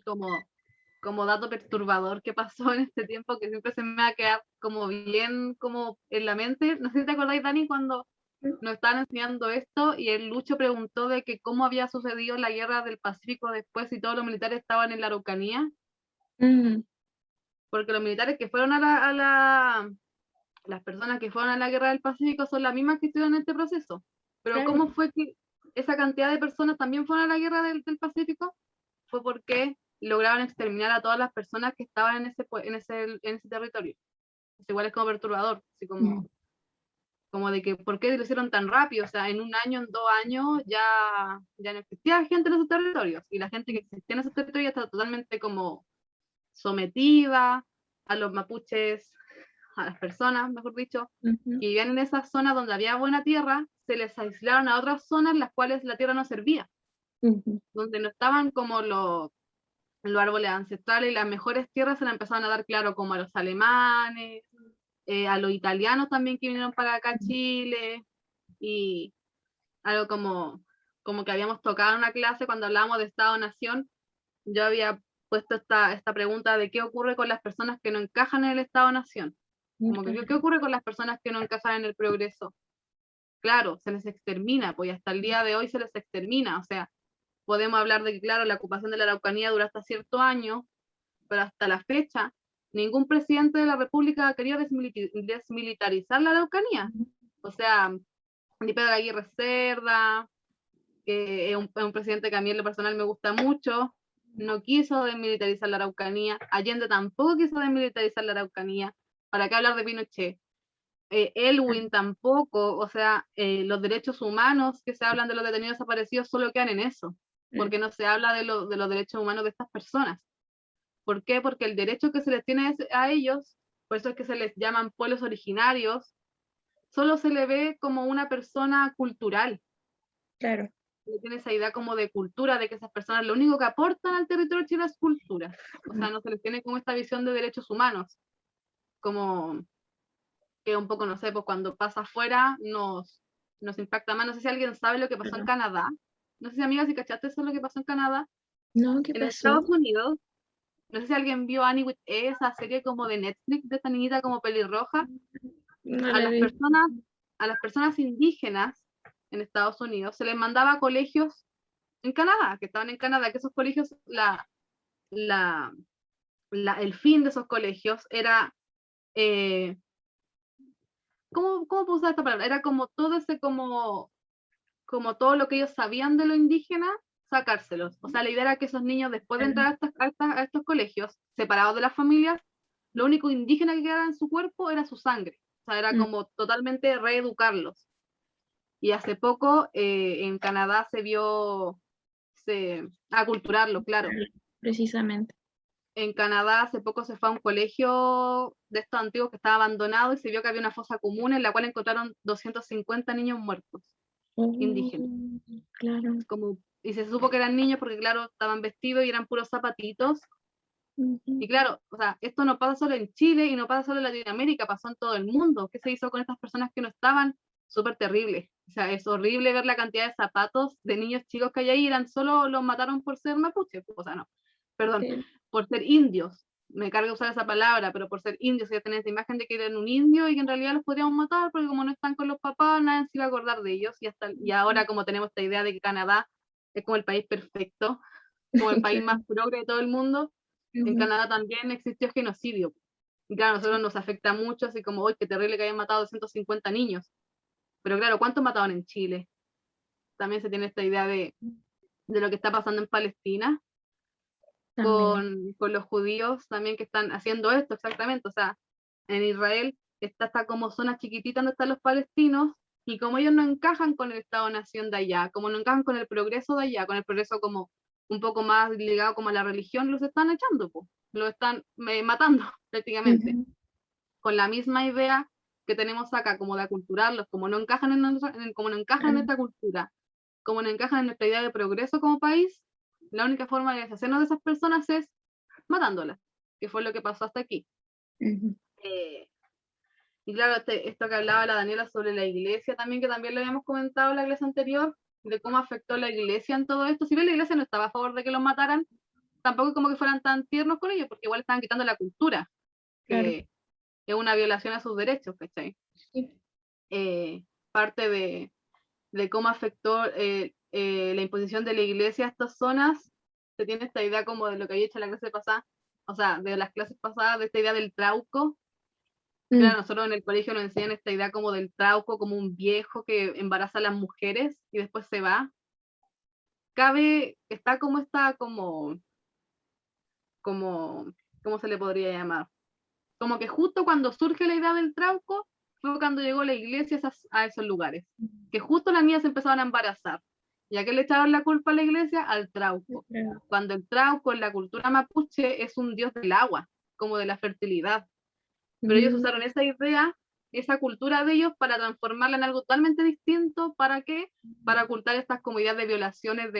como dato perturbador que pasó en este tiempo, que siempre se me va a quedar como bien como en la mente. No sé si te acordáis, Dani, cuando nos estaban enseñando esto y el Lucho preguntó de que cómo había sucedido la guerra del Pacífico después y todos los militares estaban en la Araucanía. Porque los militares que fueron las personas que fueron a la guerra del Pacífico son las mismas que estuvieron en este proceso. Pero Claro. ¿cómo fue que esa cantidad de personas también fueron a la guerra del Pacífico? Fue porque lograron exterminar a todas las personas que estaban en ese territorio. Es igual, es como perturbador, así como de que ¿por qué lo hicieron tan rápido? O sea, en un año, en 2 años, ya no existía gente en esos territorios, y la gente que existía en esos territorios está totalmente como sometida a los mapuches, a las personas, mejor dicho, que vivían en esas zonas donde había buena tierra, se les aislaron a otras zonas en las cuales la tierra no servía, donde no estaban como los árboles ancestrales, y las mejores tierras se las empezaron a dar, claro, como a los alemanes, a los italianos también que vinieron para acá a Chile, y algo como que habíamos tocado en una clase cuando hablábamos de Estado-Nación. Yo había puesto esta pregunta de qué ocurre con las personas que no encajan en el Estado-Nación. Como que, ¿qué ocurre con las personas que no encajan en el progreso? Claro, se les extermina, pues hasta el día de hoy se les extermina. O sea, podemos hablar de que, claro, la ocupación de la Araucanía dura hasta cierto año, pero hasta la fecha, ningún presidente de la República ha querido desmilitarizar la Araucanía. O sea, ni Pedro Aguirre Cerda, que es un presidente que a mí en lo personal me gusta mucho, no quiso desmilitarizar la Araucanía. Allende tampoco quiso desmilitarizar la Araucanía. ¿Para qué hablar de Pinochet? Elwin tampoco. O sea, los derechos humanos que se hablan de los detenidos desaparecidos solo quedan en eso, porque no se habla de los derechos humanos de estas personas. ¿Por qué? Porque el derecho que se les tiene a ellos, por eso es que se les llaman pueblos originarios, solo se le ve como una persona cultural. Claro. Tiene esa idea como de cultura, de que esas personas lo único que aportan al territorio chileno es cultura. O sea, no se les tiene como esta visión de derechos humanos, como que un poco, no sé, pues cuando pasa afuera nos impacta más. No sé si alguien sabe lo que pasó en Canadá. No sé si, amiga, si cachaste eso es lo que pasó en Canadá. No, ¿qué En pasó? Estados Unidos, no sé si alguien vio Annie with E, esa serie como de Netflix, de esta niñita como pelirroja. No A la vi. las personas indígenas en Estados Unidos se les mandaba a colegios en Canadá, que estaban en Canadá, que esos colegios, el fin de esos colegios era, ¿cómo puedo usar esta palabra? Era como todo ese, como todo lo que ellos sabían de lo indígena, sacárselos. O sea, la idea era que esos niños, después de entrar a estos colegios, separados de las familias, lo único indígena que quedaba en su cuerpo era su sangre. O sea, era como totalmente reeducarlos. Y hace poco en Canadá se vio aculturarlo, claro. Precisamente. En Canadá hace poco se fue a un colegio de estos antiguos que estaba abandonado y se vio que había una fosa común en la cual encontraron 250 niños muertos, indígenas. Claro. Y se supo que eran niños porque, claro, estaban vestidos y eran puros zapatitos. Y claro, o sea, esto no pasa solo en Chile y no pasa solo en Latinoamérica, pasó en todo el mundo. ¿Qué se hizo con estas personas que no estaban? Súper terrible. O sea, es horrible ver la cantidad de zapatos de niños chicos que hay ahí, eran solo los mataron por ser mapuche, o sea, no, perdón, Sí. por ser indios. Me carga usar esa palabra, pero por ser indios, ya tenés esa imagen de que eran un indio y que en realidad los podríamos matar porque como no están con los papás, nadie se iba a acordar de ellos. Y ahora como tenemos esta idea de que Canadá es como el país perfecto, como el país más progre de todo el mundo, en Canadá también existió genocidio. Y claro, a nosotros nos afecta mucho, así como, hoy qué terrible que hayan matado 250 niños. Pero claro, ¿cuántos mataban en Chile? También se tiene esta idea de lo que está pasando en Palestina También. con los judíos también que están haciendo esto exactamente. O sea, en Israel está como zonas chiquititas donde están los palestinos y como ellos no encajan con el Estado-Nación de allá, como no encajan con el progreso de allá, con el progreso como un poco más ligado como a la religión, los están echando, pues, los están matando prácticamente, con la misma idea que tenemos acá, como de aculturarlos, como no encajan como no encajan en esta cultura, como no encajan en nuestra idea de progreso como país, la única forma de deshacernos de esas personas es matándolas, que fue lo que pasó hasta aquí. Y claro, esto que hablaba la Daniela sobre la iglesia también, que también lo habíamos comentado en la clase anterior, de cómo afectó la iglesia en todo esto. Si bien la iglesia no estaba a favor de que los mataran, tampoco como que fueran tan tiernos con ellos, porque igual estaban quitando la cultura, Claro. que es una violación a sus derechos, ¿cachai? Sí. Parte de cómo afectó la imposición de la iglesia a estas zonas, se tiene esta idea como de lo que había hecho la clase pasada, o sea, de las clases pasadas, de esta idea del trauco. Claro, nosotros en el colegio nos enseñan esta idea como del trauco, como un viejo que embaraza a las mujeres y después se va. Está como ¿cómo se le podría llamar? Como que justo cuando surge la idea del trauco, fue cuando llegó la iglesia a esos lugares. Que justo las niñas empezaban a embarazar. ¿Y a qué le echaron la culpa a la iglesia? Al trauco. Cuando el trauco en la cultura mapuche es un dios del agua, como de la fertilidad. Pero ellos usaron esa idea, esa cultura de ellos para transformarla en algo totalmente distinto. ¿Para qué? Para ocultar estas comunidades de violaciones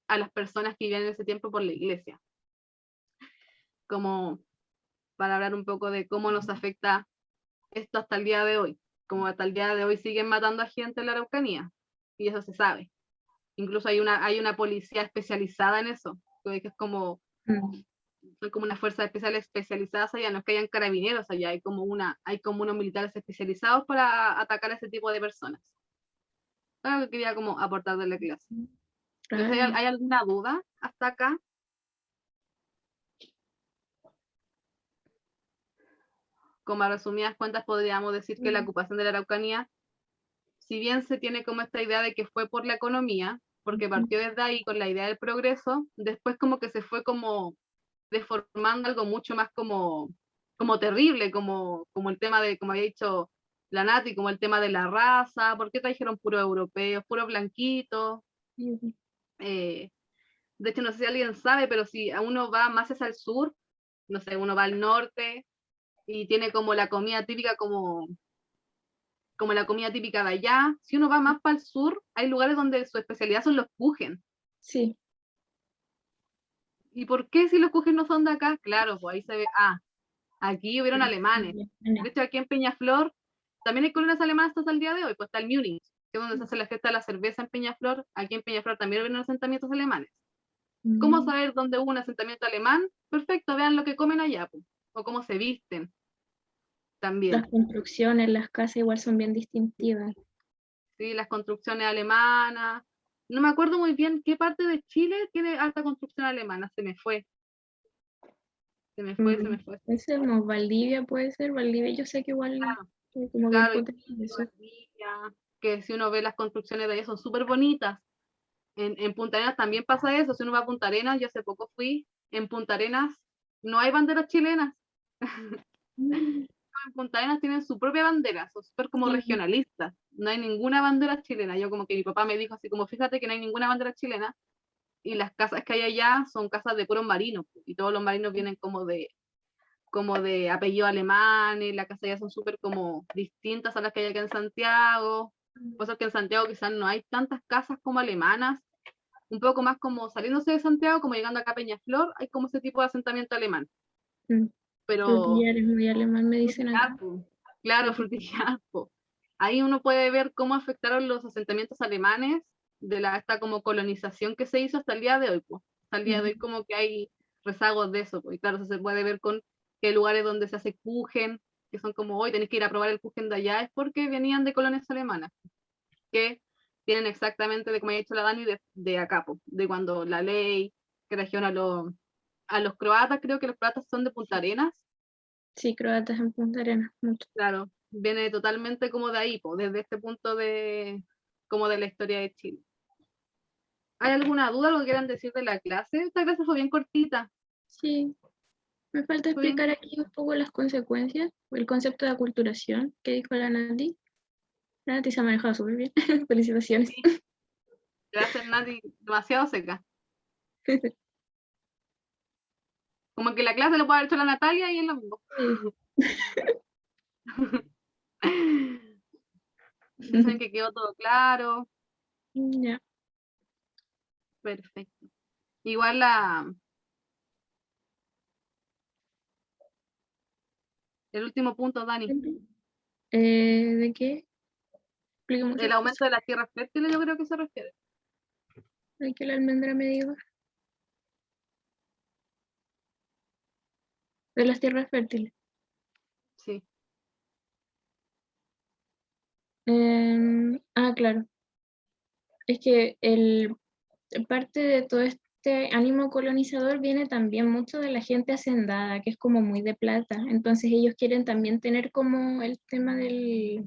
a las personas que vivían en ese tiempo por la iglesia. Como para hablar un poco de cómo nos afecta esto hasta el día de hoy. Como hasta el día de hoy siguen matando a gente en la Araucanía. Y eso se sabe. Incluso hay una policía especializada en eso, que es como son como unas fuerzas especiales especializadas allá, no es que hayan carabineros allá, hay como unos militares especializados para atacar a ese tipo de personas. Claro que quería como aportar de la clase. ¿Hay alguna duda hasta acá? Como a resumidas cuentas podríamos decir que la ocupación de la Araucanía, si bien se tiene como esta idea de que fue por la economía, porque partió desde ahí con la idea del progreso, después como que se fue como deformando algo mucho más como terrible, como el tema de, como había dicho la Nati, como el tema de la raza, ¿por qué trajeron puros europeos, puros blanquitos? De hecho, no sé si alguien sabe, pero si a uno va más hacia el sur, no sé, uno va al norte y tiene como la comida típica como la comida típica de allá, si uno va más para el sur, hay lugares donde su especialidad son los kuchen. Sí. ¿Y por qué si los kuchen no son de acá? Claro, pues ahí se ve, aquí hubieron alemanes. De hecho, aquí en Peñaflor también hay colonias alemanas hasta el día de hoy, pues está el Múnich, que es donde se hace la fiesta de la cerveza en Peñaflor. Aquí en Peñaflor también hubieron asentamientos alemanes. ¿Cómo saber dónde hubo un asentamiento alemán? Perfecto, vean lo que comen allá, pues, o cómo se visten también. Las construcciones, las casas igual son bien distintivas. Sí, las construcciones alemanas. No me acuerdo muy bien qué parte de Chile tiene alta construcción alemana, se me fue. Se me fue. Ese no, Valdivia puede ser, Valdivia yo sé que igual como bien Claro, potente eso. que si uno ve las construcciones de allá son súper bonitas. En Punta Arenas también pasa eso. Si uno va a Punta Arenas, yo hace poco fui, en Punta Arenas no hay banderas chilenas. En Punta Arenas tienen su propia bandera, son súper como Sí, regionalistas. No hay ninguna bandera chilena. Yo como que mi papá me dijo así como, fíjate que no hay ninguna bandera chilena y las casas que hay allá son casas de puros marinos y todos los marinos vienen como de apellido alemán y las casas allá son súper como distintas a las que hay acá en Santiago. Por eso que en Santiago quizás no hay tantas casas como alemanas un poco más como saliéndose de Santiago, como llegando acá a Peñaflor, hay como ese tipo de asentamiento alemán. Pero Frutillar es muy alemán, me dicen acá. frutillar, po. Claro, frutillar, po. Ahí uno puede ver cómo afectaron los asentamientos alemanes de esta como colonización que se hizo hasta el día de hoy, po. Hasta el día de hoy como que hay rezagos de eso, po. Y claro, eso se puede ver con que hay lugares donde se hace kuchen, que son como hoy tenéis que ir a probar el kuchen de allá, es porque venían de colonias alemanas, que tienen exactamente, de como ha dicho la Dani, de acá, po, de cuando la ley que trajeron a los croatas, creo que los croatas son de Punta Arenas. Sí, croatas en Punta Arenas, mucho. Claro, viene totalmente como de ahí, po, desde este punto como de la historia de Chile. ¿Hay alguna duda, lo que quieran decir de la clase? Esta clase fue bien cortita. Sí, me falta Fue bien. explicar aquí un poco las consecuencias, el concepto de aculturación que dijo la Nati. La Nati se ha manejado súper bien. Felicitaciones. Sí, clase Nati demasiado seca. Como que la clase lo puede haber hecho la Natalia y es lo mismo. Dicen que quedó todo claro. Ya. Perfecto. Igual el último punto, Dani. ¿De qué? Explico El muchas aumento cosas. de las tierras fértiles, yo creo que se refiere. Hay que la almendra me diga. De las tierras fértiles. Sí. Claro. Es que parte de todo este ánimo colonizador viene también mucho de la gente hacendada, que es como muy de plata. Entonces ellos quieren también tener como el tema de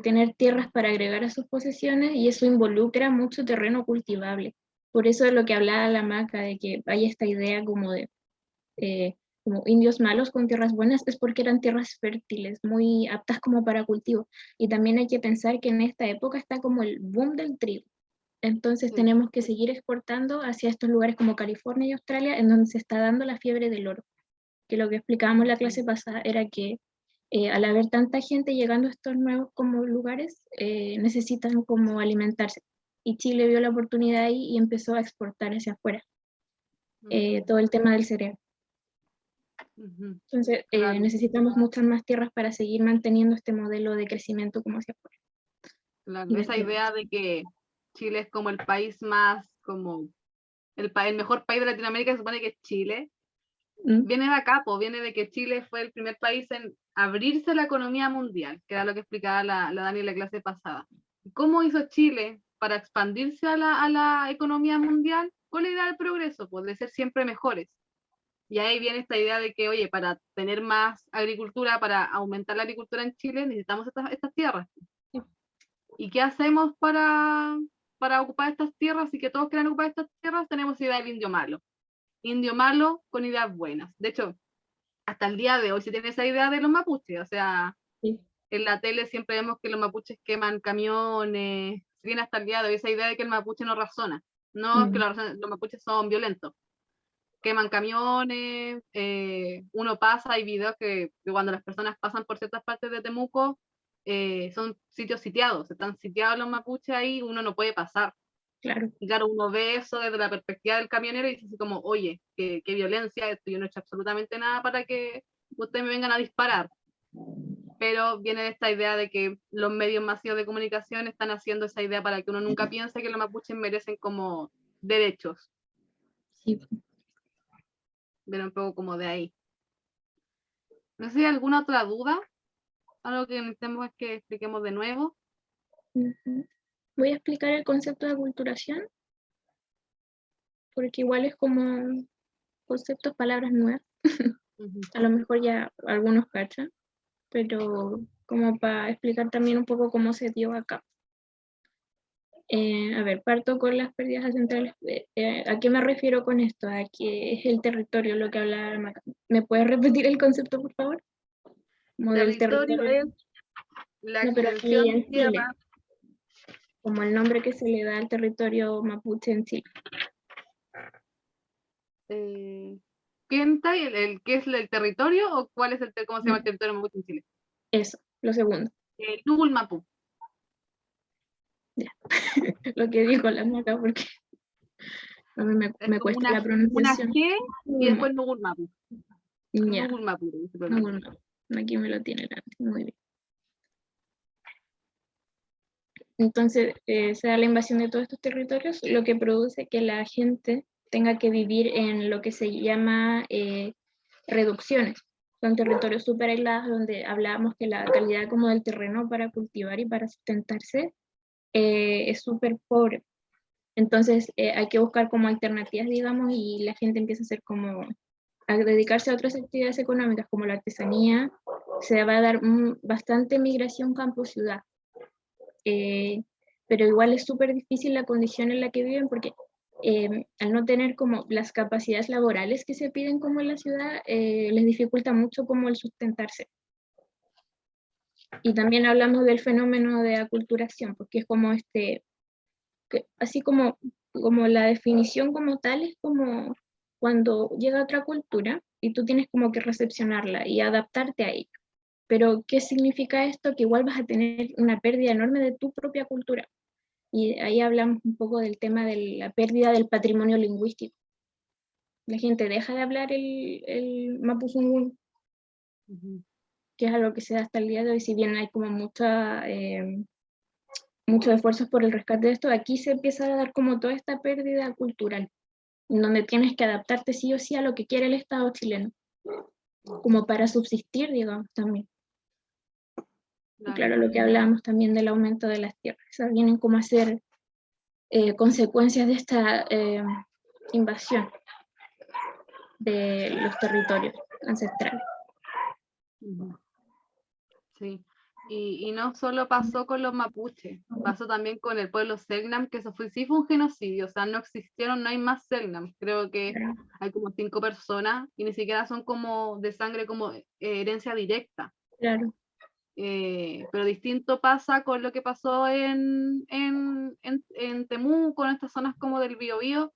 tener tierras para agregar a sus posesiones y eso involucra mucho terreno cultivable. Por eso de lo que hablaba la Maca, de que hay esta idea como de como indios malos con tierras buenas, es porque eran tierras fértiles, muy aptas como para cultivo. Y también hay que pensar que en esta época está como el boom del trigo. Entonces Sí. tenemos que seguir exportando hacia estos lugares como California y Australia, en donde se está dando la fiebre del oro. Que lo que explicábamos la clase pasada era que al haber tanta gente llegando a estos nuevos como lugares, necesitan como alimentarse. Y Chile vio la oportunidad ahí y empezó a exportar hacia afuera todo el tema del cereal. Entonces Claro, necesitamos muchas más tierras para seguir manteniendo este modelo de crecimiento como hacia afuera. claro. Y Esa vender. idea de que Chile es como el país más, como el mejor país de Latinoamérica, se supone que es Chile, ¿Mm? viene de acá, pues, viene de que Chile fue el primer país en abrirse a la economía mundial, que era lo que explicaba la Dani en la clase pasada. ¿Cómo hizo Chile para expandirse a la economía mundial? Con la idea del progreso, pues, de ser siempre mejores. Y ahí viene esta idea de que, oye, para tener más agricultura, para aumentar la agricultura en Chile, necesitamos estas tierras. ¿Y qué hacemos para ocupar estas tierras y que todos quieran ocupar estas tierras? Tenemos idea del indio malo. Indio malo con ideas buenas. De hecho, hasta el día de hoy se tiene esa idea de los mapuches. O sea, Sí. en la tele siempre vemos que los mapuches queman camiones. Se tiene hasta el día de hoy esa idea de que el mapuche no razona. No es que Mm. los mapuches son violentos. Queman camiones, uno pasa, hay videos que cuando las personas pasan por ciertas partes de Temuco, son sitios sitiados, están sitiados los mapuches ahí, uno no puede pasar. Claro. Y claro, uno ve eso desde la perspectiva del camionero y dice así como, oye, qué violencia esto, yo no he hecho absolutamente nada para que ustedes me vengan a disparar. Pero viene de esta idea de que los medios masivos de comunicación están haciendo esa idea para que uno nunca piense que los mapuches merecen como derechos. Sí. Viene un poco como de ahí. No sé si hay alguna otra duda, algo que necesitemos que expliquemos de nuevo. Ujú. Voy a explicar el concepto de aculturación, porque igual es como conceptos, palabras nuevas. A lo mejor ya algunos cachan, pero como para explicar también un poco cómo se dio acá. A ver, parto con las pérdidas acentrales. ¿A qué me refiero con esto? A que es el territorio lo que habla Maca. ¿Me puedes repetir el concepto, por favor? Como del Territorio territorio. es la No, pero aquí extensión de en tierra. Chile, como el nombre que se le da al territorio mapuche en Chile. ¿Qué qué es el territorio o cuál es cómo se llama el territorio mapuche en Chile? Eso, lo segundo. Nubul Mapu. Ya. Lo que dijo la Maca, porque A mí Es me como cuesta la una pronunciación. G y Nugulma. después Nugulmapu. Ya, Nugulmapu se pronuncia. Nugulma. Aquí me lo tiene grande. Muy bien. Entonces, se da la invasión de todos estos territorios, lo que produce que la gente tenga que vivir en lo que se llama reducciones. Son territorios súper aislados donde hablábamos que la calidad como del terreno para cultivar y para sustentarse es súper pobre. Entonces, hay que buscar como alternativas, digamos, y la gente empieza a hacer como a dedicarse a otras actividades económicas como la artesanía. Se va a dar bastante migración campo-ciudad. Pero igual es súper difícil la condición en la que viven porque al no tener como las capacidades laborales que se piden como en la ciudad, les dificulta mucho como el sustentarse. Y también hablamos del fenómeno de aculturación, porque es como así como la definición como tal es como cuando llega otra cultura y tú tienes como que recepcionarla y adaptarte a ella. Pero, ¿qué significa esto? Que igual vas a tener una pérdida enorme de tu propia cultura. Y ahí hablamos un poco del tema de la pérdida del patrimonio lingüístico. La gente deja de hablar el mapuzungún, que es algo que se da hasta el día de hoy, si bien hay como muchos esfuerzos por el rescate de esto, aquí se empieza a dar como toda esta pérdida cultural, en donde tienes que adaptarte sí o sí a lo que quiere el Estado chileno, como para subsistir, digamos, también. Y claro, lo que hablábamos también del aumento de las tierras, o sea, vienen como a ser consecuencias de esta invasión de los territorios ancestrales. Sí. Y no solo pasó con los mapuches, pasó también con el pueblo Selknam, que eso sí fue un genocidio, o sea, no existieron, no hay más Selknam, creo que hay como 5 personas y ni siquiera son como de sangre, como herencia directa. Claro. Pero distinto pasa con lo que pasó en Temuco, en estas zonas como del Biobío.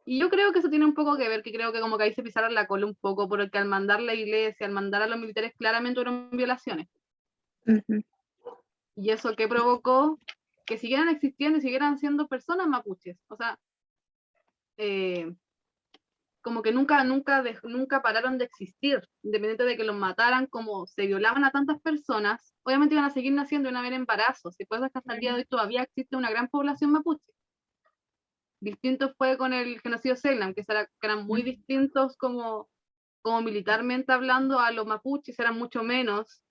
Y yo creo que eso tiene un poco que ver, que creo que como que ahí se pisaron la cola un poco, porque al mandar la iglesia, al mandar a los militares, claramente fueron violaciones. Y eso que provocó que siguieran existiendo y siguieran siendo personas mapuches. O sea, como que nunca pararon de existir, independiente de que los mataran, como se violaban a tantas personas, obviamente iban a seguir naciendo y van a haber embarazos. Y pues hasta el día de hoy todavía existe una gran población mapuche. Distinto fue con el genocidio Selknam, que eran muy distintos como militarmente hablando a los mapuches, eran mucho menos.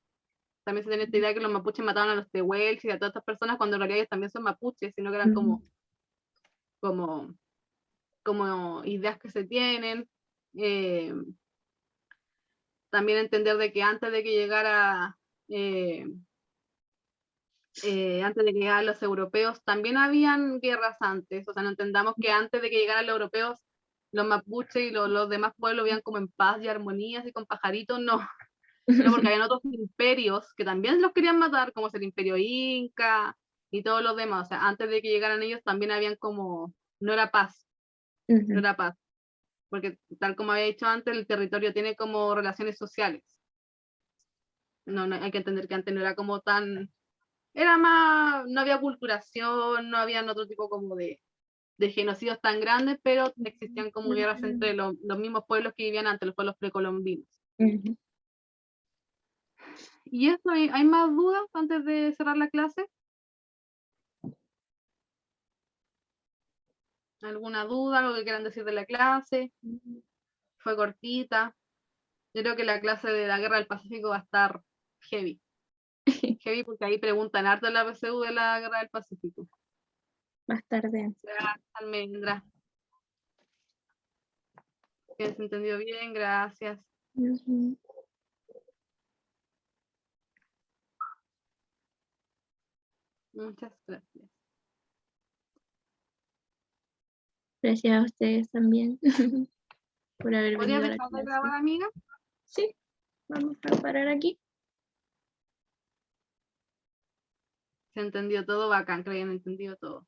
También se tiene esta idea que los mapuches mataban a los tehuelches y a todas estas personas, cuando en realidad ellos también son mapuches, sino que eran como ideas que se tienen. También entender de que antes de que llegara antes de que llegaran los europeos, también habían guerras antes, o sea, no entendamos que antes de que llegaran los europeos, los mapuches y los demás pueblos vivían como en paz y armonía, así con pajaritos, no, no, porque habían otros imperios que también los querían matar, como es el imperio inca y todos los demás, o sea, antes de que llegaran ellos también habían como, no era paz, no era paz, porque tal como había dicho antes, el territorio tiene como relaciones sociales. No, hay que entender que antes no era como tan, era más, no había culturación, no había otro tipo como de genocidios tan grandes, pero existían como guerras entre los mismos pueblos que vivían antes, los pueblos precolombinos. ¿Y eso hay más dudas antes de cerrar la clase? ¿Alguna duda, algo que quieran decir de la clase? Fue cortita. Yo creo que la clase de la Guerra del Pacífico va a estar heavy. Heavy porque ahí preguntan harto en la PSU de la Guerra del Pacífico. Más tarde. Gracias, Almendra. Que se entendió bien, gracias. Muchas gracias. Gracias a ustedes también por haber ¿Podrías venido a la dejar de clase. grabar, amiga? Sí, vamos a parar aquí. Se entendió todo, bacán, creo que han entendido todo.